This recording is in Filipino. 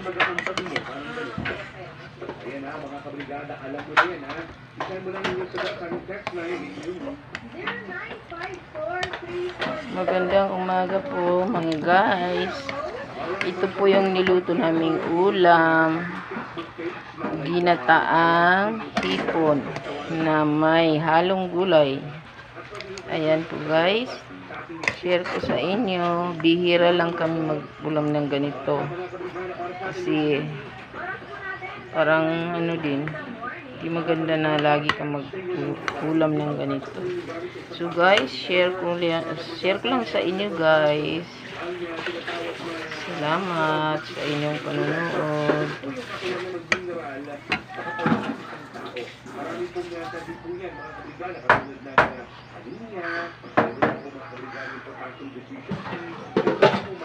magkakampag mo, parang gano'n. Ayan ha, mga kabrigada, alam mo din ha. Isan mo lang yung sagot sa text line. Magandang umaga po mga guys. Ito po yung niluto naming ulam. Ginataang hipon na may halong gulay. Ayan po guys. Share ko sa inyo. Bihira lang kami mag-ulam ng ganito. Kasi parang ano din, hindi maganda na lagi kang mag-ulam ng ganito. So guys, share ko lang sa inyo guys. Salamat sa inyong panonood. Marami pong nasabi po yan, mga kabrigada, katulad na kaniya, mga kabrigada, importanteng decision.